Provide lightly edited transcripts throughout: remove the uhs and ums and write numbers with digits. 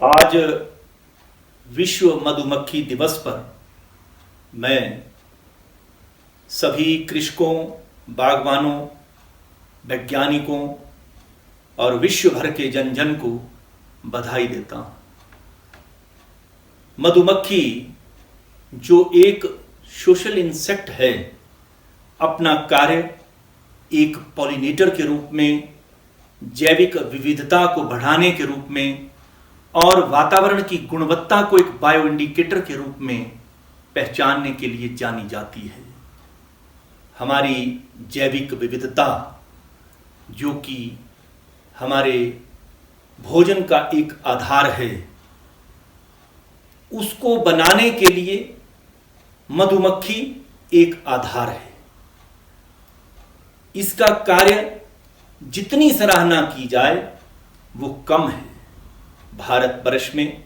आज विश्व मधुमक्खी दिवस पर मैं सभी कृषकों, बागवानों, वैज्ञानिकों और विश्व भर के जन जन को बधाई देता हूं। मधुमक्खी जो एक सोशल इंसेक्ट है, अपना कार्य एक पॉलिनेटर के रूप में, जैविक विविधता को बढ़ाने के रूप में और वातावरण की गुणवत्ता को एक बायो इंडिकेटर के रूप में पहचानने के लिए जानी जाती है। हमारी जैविक विविधता जो कि हमारे भोजन का एक आधार है, उसको बनाने के लिए मधुमक्खी एक आधार है। इसका कार्य जितनी सराहना की जाए वो कम है। भारतवर्ष में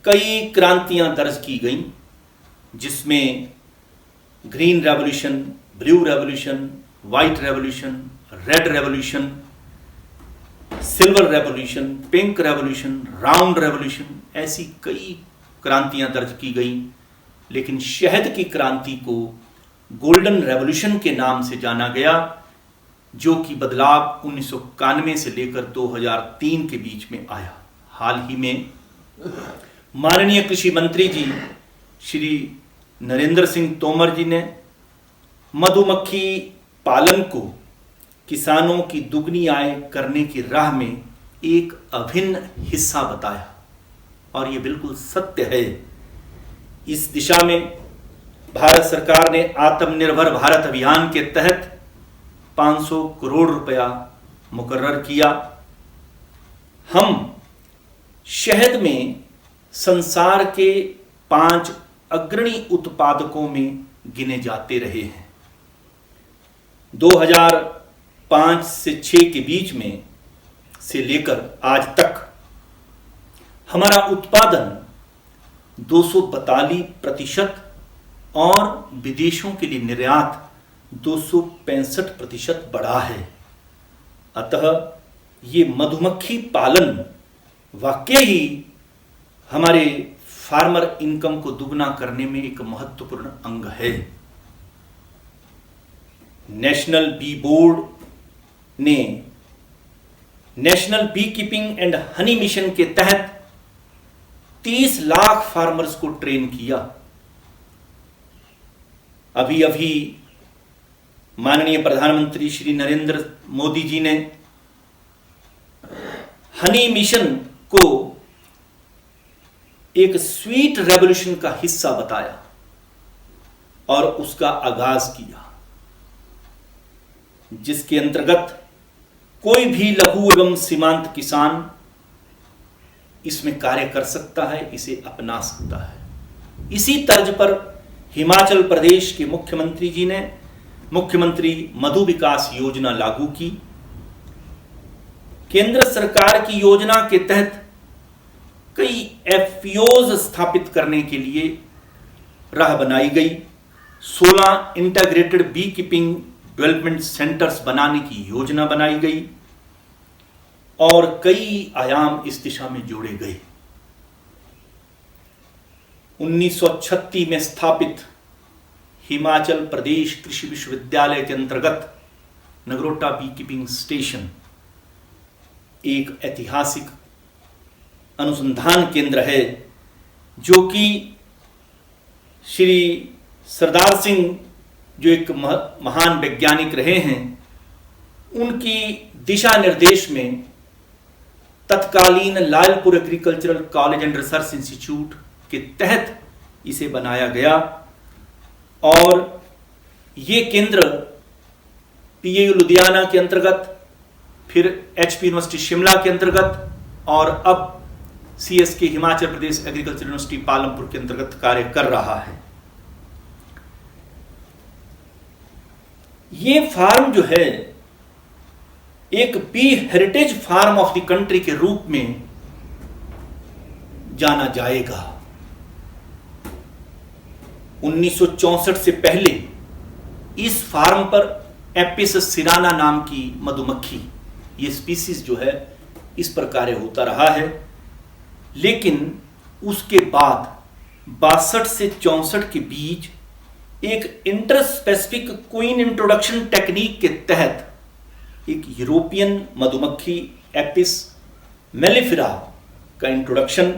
कई क्रांतियां दर्ज की गईं, जिसमें green revolution, blue revolution, white revolution, red revolution, silver revolution, pink revolution, round revolution, ऐसी कई क्रांतियां दर्ज की गईं। लेकिन शहद की क्रांति को गोल्डन रेवोल्यूशन के नाम से जाना गया, जो कि बदलाव 1991 से लेकर 2003 के बीच में आया। हाल ही में माननीय कृषि मंत्री जी श्री नरेंद्र सिंह तोमर जी ने मधुमक्खी पालन को किसानों की दुगनी आय करने की राह में एक अभिन्न हिस्सा बताया, और ये बिल्कुल सत्य है। इस दिशा में भारत सरकार ने आत्मनिर्भर भारत अभियान के तहत 500 करोड़ रुपया मुकर्रर किया। हम शहद में संसार के 5 अग्रणी उत्पादकों में गिने जाते रहे हैं। 2005 से 6 के बीच में से लेकर आज तक हमारा उत्पादन 242% और विदेशों के लिए निर्यात 265% बढ़ा है। अतः ये मधुमक्खी पालन वाकई ही हमारे फार्मर इनकम को दुगना करने में एक महत्वपूर्ण अंग है। नेशनल बी बोर्ड ने national beekeeping and honey mission के तहत 30 लाख फार्मर्स को ट्रेन किया। अभी अभी माननीय प्रधानमंत्री श्री नरेंद्र मोदी जी ने हनी मिशन को एक स्वीट रेवोल्यूशन का हिस्सा बताया और उसका आगाज किया, जिसके अंतर्गत कोई भी लघु एवं सीमांत किसान इसमें कार्य कर सकता है, इसे अपना सकता है। इसी तर्ज पर हिमाचल प्रदेश के मुख्यमंत्री जी ने मुख्यमंत्री मधु विकास योजना लागू की। केंद्र सरकार की योजना के तहत कई एफपीओज स्थापित करने के लिए राह बनाई गई। 16 integrated beekeeping development centres बनाने की योजना बनाई गई और कई आयाम इस दिशा में जोड़े गए। 1936 में स्थापित हिमाचल प्रदेश कृषि विश्वविद्यालय के अंतर्गत नगरोटा बी कीपिंग स्टेशन एक ऐतिहासिक अनुसंधान केंद्र है, जो कि श्री सरदार सिंह, जो एक महान वैज्ञानिक रहे हैं, उनकी दिशा निर्देश में तत्कालीन Lalpur agricultural college and research institute के तहत इसे बनाया गया। और ये केंद्र पीएयू लुधियाना के अंतर्गत, फिर एचपी यूनिवर्सिटी शिमला के अंतर्गत और अब CSK Himachal Pradesh agriculture university Palampur के अंतर्गत कार्य कर रहा है। ये फार्म जो है एक bee heritage farm of the country के रूप में जाना जाएगा। 1964 से पहले इस फार्म पर एपिस सिराना नाम की मधुमक्खी, ये स्पीसीज जो है, इस पर कार्य होता रहा है। लेकिन उसके बाद 62 से 64 के बीच एक इंटरस्पेसिफिक क्वीन इंट्रोडक्शन टेक्निक के तहत एक यूरोपियन मधुमक्खी एपिस मेलिफेरा का इंट्रोडक्शन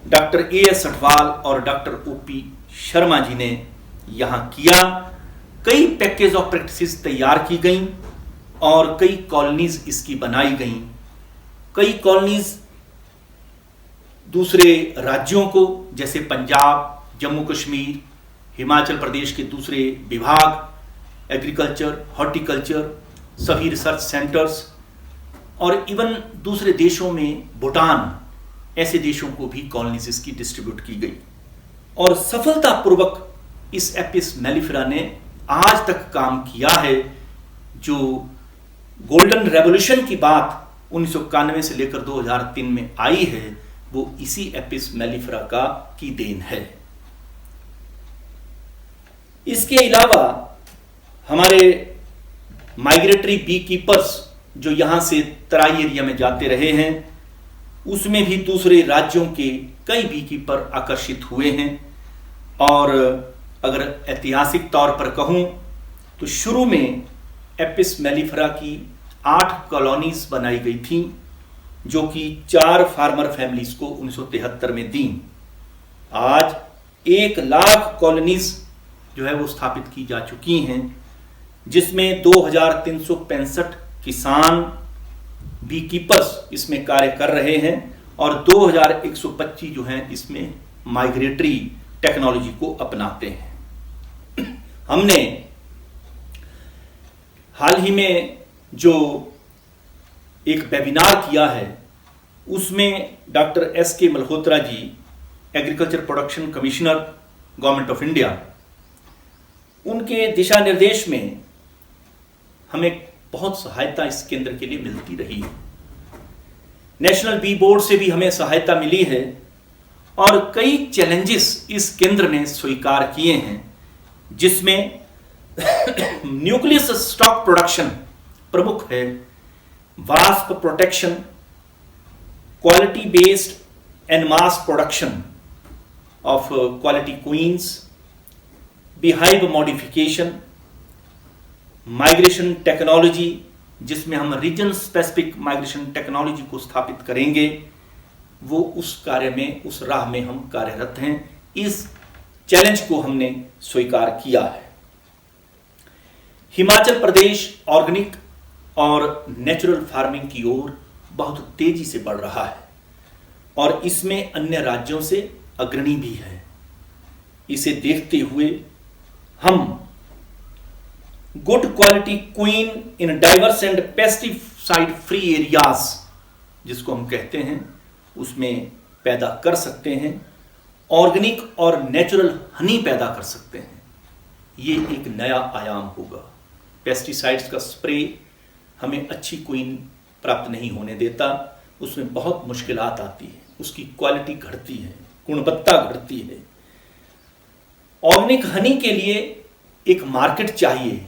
डॉक्टर ए.एस. अटवाल और डॉक्टर ओ.पी. शर्मा जी ने यहाँ किया। कई पैकेज ऑफ प्रैक्टिसेस तैयार की गई और कई कॉलोनीज इसकी बनाई गई। कई कॉलोनीज दूसरे राज्यों को, जैसे पंजाब, जम्मू कश्मीर, हिमाचल प्रदेश के दूसरे विभाग, एग्रीकल्चर, हॉर्टिकल्चर, सभी रिसर्च सेंटर्स और इवन दूसरे देशों में भूटान, ऐसे देशों को भी कॉलोनीज इसकी डिस्ट्रीब्यूट की गई। और सफलतापूर्वक इस एपिस मेलिफेरा ने आज तक काम किया है। जो गोल्डन रेवोल्यूशन की बात 1991 से लेकर 2003 में आई है, वो इसी एपिस मेलिफेरा की देन है। इसके अलावा हमारे माइग्रेटरी बी कीपर्स जो यहां से तराई एरिया में जाते रहे हैं, उसमें भी दूसरे राज्यों के कई बी कीपर आकर्षित हुए हैं। और अगर ऐतिहासिक तौर पर कहूं तो शुरू में एपिस मेलिफेरा की 8 कॉलोनीज बनाई गई थी, जो कि 4 फार्मर फैमिलीज को 1973 में दी। आज 1 लाख कॉलोनीज जो है वो स्थापित की जा चुकी हैं, जिसमें 2365 किसान बी कीपर्स इसमें कार्य कर रहे हैं और 2125 जो हैं इसमें माइग्रेटरी टेक्नोलॉजी को अपनाते हैं। हमने हाल ही में जो एक वेबिनार किया है, उसमें doctor S K. Malhotra ji, agriculture production commissioner, government of India, उनके दिशा निर्देश में हमें बहुत सहायता इस केंद्र के लिए मिलती रही है। नेशनल बी बोर्ड से भी हमें सहायता मिली है और कई चैलेंजेस इस केंद्र ने स्वीकार किए हैं, जिसमें न्यूक्लियस स्टॉक प्रोडक्शन प्रमुख है, wasp protection, quality based and mass production of quality queens, beehive modification, migration technology, जिसमें हम रीजन स्पेसिफिक माइग्रेशन टेक्नोलॉजी को स्थापित करेंगे, वो उस कार्य में, उस राह में हम कार्यरत हैं। इस चैलेंज को हमने स्वीकार किया है। हिमाचल प्रदेश ऑर्गेनिक और नेचुरल फार्मिंग की ओर बहुत तेजी से बढ़ रहा है और इसमें अन्य राज्यों से अग्रणी भी है। इसे देखते हुए हम good quality queen in diverse and pesticide free areas, जिसको हम कहते हैं, उसमें पैदा कर सकते हैं। ऑर्गेनिक और नेचुरल हनी पैदा कर सकते हैं। ये एक नया आयाम होगा। पेस्टिसाइड्स का स्प्रे हमें अच्छी क्वीन प्राप्त नहीं होने देता, उसमें बहुत मुश्किलात आती है, उसकी क्वालिटी घटती है, गुणवत्ता घटती है। ऑर्गेनिक हनी के लिए एक मार्केट चाहिए,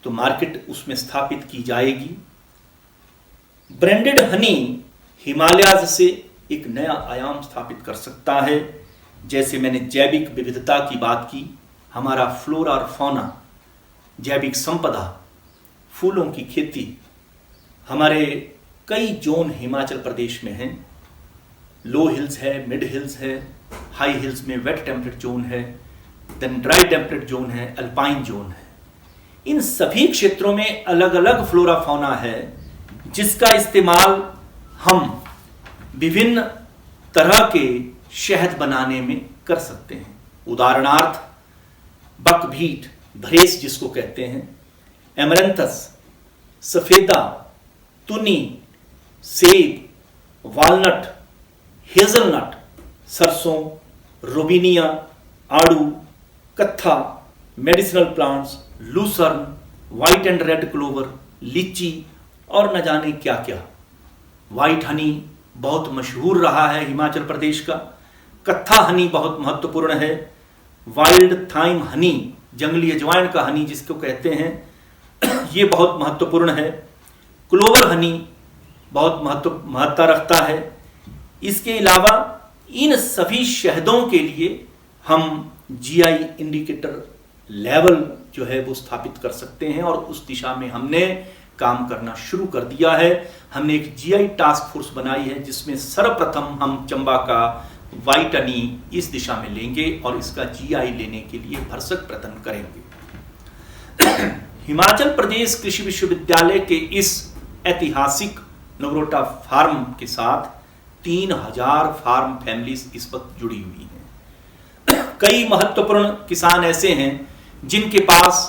तो मार्केट उसमें स्थापित की जाएगी। ब्रांडेड हनी हिमालयाज से एक नया आयाम स्थापित कर सकता है। जैसे मैंने जैविक विविधता की बात की, हमारा फ्लोरा और फौना, जैविक संपदा, फूलों की खेती, हमारे कई जोन हिमाचल प्रदेश में हैं। लो हिल्स है, मिड हिल्स है, हाई हिल्स में वेट टेम्परेट जोन है, देन ड्राई टेम्परेट जोन है, अल्पाइन जोन है। इन सभी क्षेत्रों में अलग अलग फ्लोरा फौना है, जिसका इस्तेमाल हम विभिन्न तरह के शहद बनाने में कर सकते हैं। उदाहरणार्थ बकव्हीट, भरेस जिसको कहते हैं, एमरंथस, सफेदा, तुनी, सेब, वालनट, हेजलनट, सरसों, रोबिनिया, आड़ू, कत्था, medicinal plants, lucerne, white and red clover, लीची और न जाने क्या क्या। व्हाइट हनी बहुत मशहूर रहा है हिमाचल प्रदेश का। कत्था हनी बहुत महत्वपूर्ण है। वाइल्ड थाइम हनी, जंगली अजवाइन का हनी जिसको कहते हैं, ये बहुत महत्वपूर्ण है। क्लोवर हनी बहुत महत्ता रखता है। इसके अलावा इन सभी शहदों के लिए हम जीआई इंडिकेटर लेवल जो है वो स्थापित कर सकते हैं और उस दिशा में हमने काम करना शुरू कर दिया है। हमने एक जीआई टास्क फोर्स बनाई है जिसमें सर्वप्रथम हम चंबा का व्हाइट हनी इस दिशा में लेंगे और इसका जीआई लेने के लिए भरसक प्रयत्न करेंगे। हिमाचल प्रदेश कृषि विश्वविद्यालय के इस ऐतिहासिक नगरोटा फार्म के साथ 3000 फार्म फैमिलीज इस वक्त जुड़ी हुई हैं। कई महत्वपूर्ण किसान ऐसे हैं जिनके पास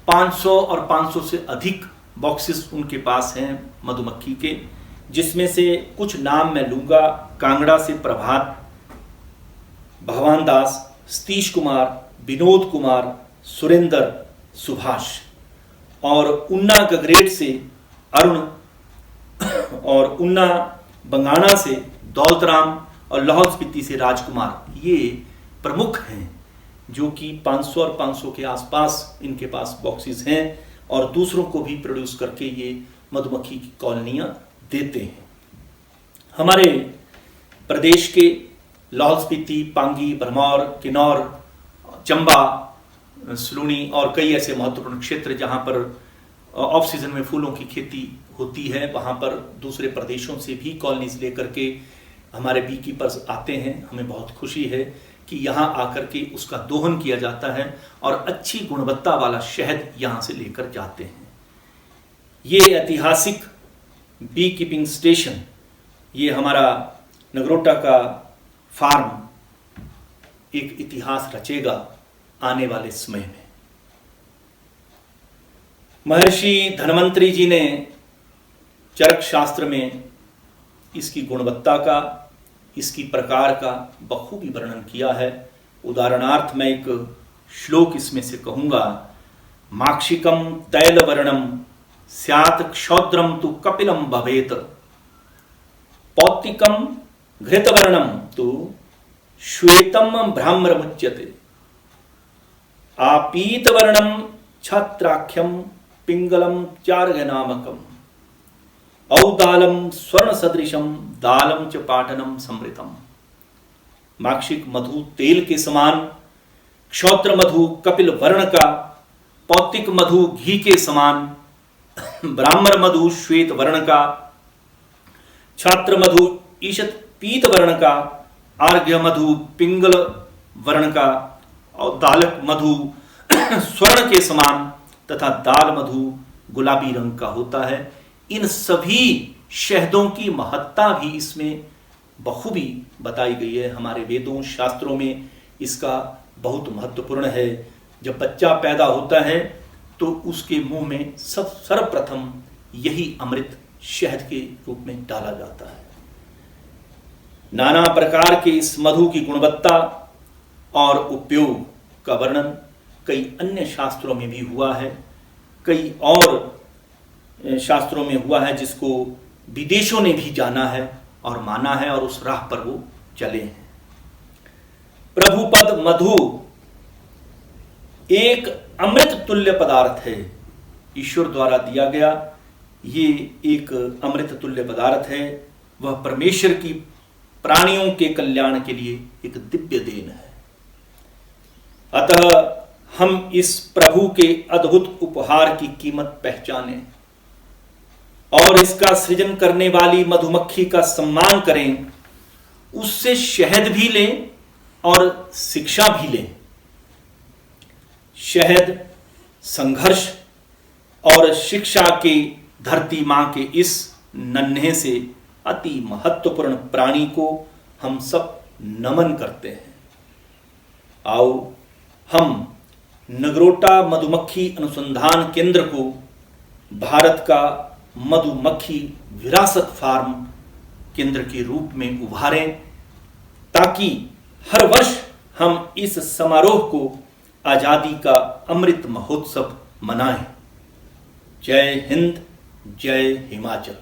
500 और 500 से अधिक बॉक्सेस उनके पास हैं मधुमक्खी के, जिसमें से कुछ नाम मैं लूंगा। कांगड़ा से प्रभात, भगवान दास, सतीश कुमार, विनोद कुमार, सुरेंद्र, सुभाष, और उन्ना गगरेट से अरुण, और उन्ना बंगाना से दौलतराम, और लाहौल स्पीति से राजकुमार। ये प्रमुख हैं जो कि 500 और 500 के आसपास इनके पास बॉक्सेस हैं और दूसरों को भी प्रोड्यूस करके ये मधुमक्खी की कॉलोनियां देते हैं। हमारे प्रदेश के लाहौल स्पीति, पांगी, भरमौर, किन्नौर, चंबा, सलूनी और कई ऐसे महत्वपूर्ण क्षेत्र जहां पर ऑफ सीजन में फूलों की खेती होती है, वहां पर दूसरे प्रदेशों से भी कॉलोनीज लेकर के हमारे बी कीपर्स आते हैं। हमें बहुत खुशी है कि यहाँ आकर के उसका दोहन किया जाता है और अच्छी गुणवत्ता वाला शहद यहाँ से लेकर जाते हैं। ये ऐतिहासिक बी कीपिंग स्टेशन, ये हमारा नगरोटा का फार्म एक इतिहास रचेगा आने वाले समय में। महर्षि धन्वंतरी जी ने चरक शास्त्र में इसकी गुणवत्ता का, इसकी प्रकार का बखूबी वर्णन किया है। उदाहरणार्थ मैं एक श्लोक इसमें से कहूंगा। माक्षिकम तैलवर्णम स्यात् क्षौद्रम तु कपिलम भवेत, पौत्तिकम घृतवर्णम तु श्वेतम भ्राम्रमुच्यते, आपीतवर्णम छात्राख्यम पिंगलम चार्घनामकम, औदालम स्वर्ण सदृशम दालम च पाटनम समृतम। माक्षिक मधु तेल के समान, क्षौत्र मधु कपिल वर्ण का, पौत्तिक मधु घी के समान, ब्राह्मण मधु श्वेत वर्ण का, छात्र मधु ईशत पीत वर्ण का, आर्घ्य मधु पिंगल वर्ण का, और दालक मधु स्वर्ण के समान तथा दाल मधु गुलाबी रंग का होता है। इन सभी शहदों की महत्ता भी इसमें बखूबी बताई गई है। हमारे वेदों शास्त्रों में इसका बहुत महत्वपूर्ण है। जब बच्चा पैदा होता है तो उसके मुंह में सर्वप्रथम यही अमृत शहद के रूप में डाला जाता है। नाना प्रकार के इस मधु की गुणवत्ता और उपयोग का वर्णन कई अन्य शास्त्रों में भी हुआ है, कई और शास्त्रों में हुआ है जिसको विदेशों ने भी जाना है और माना है और उस राह पर वो चले हैं। प्रभुपद मधु एक अमृत तुल्य पदार्थ है, ईश्वर द्वारा दिया गया ये एक अमृत तुल्य पदार्थ है। वह परमेश्वर की प्राणियों के कल्याण के लिए एक दिव्य देन है। अतः हम इस प्रभु के अद्भुत उपहार की कीमत पहचानें और इसका सृजन करने वाली मधुमक्खी का सम्मान करें, उससे शहद भी लें और शिक्षा भी लें। शहद, संघर्ष और शिक्षा की धरती मां के इस नन्हे से अति महत्वपूर्ण प्राणी को हम सब नमन करते हैं। आओ हम नगरोटा मधुमक्खी अनुसंधान केंद्र को भारत का मधुमक्खी विरासत फार्म केंद्र के रूप में उभारें, ताकि हर वर्ष हम इस समारोह को आजादी का अमृत महोत्सव मनाएं। जय हिंद, जय हिमाचल।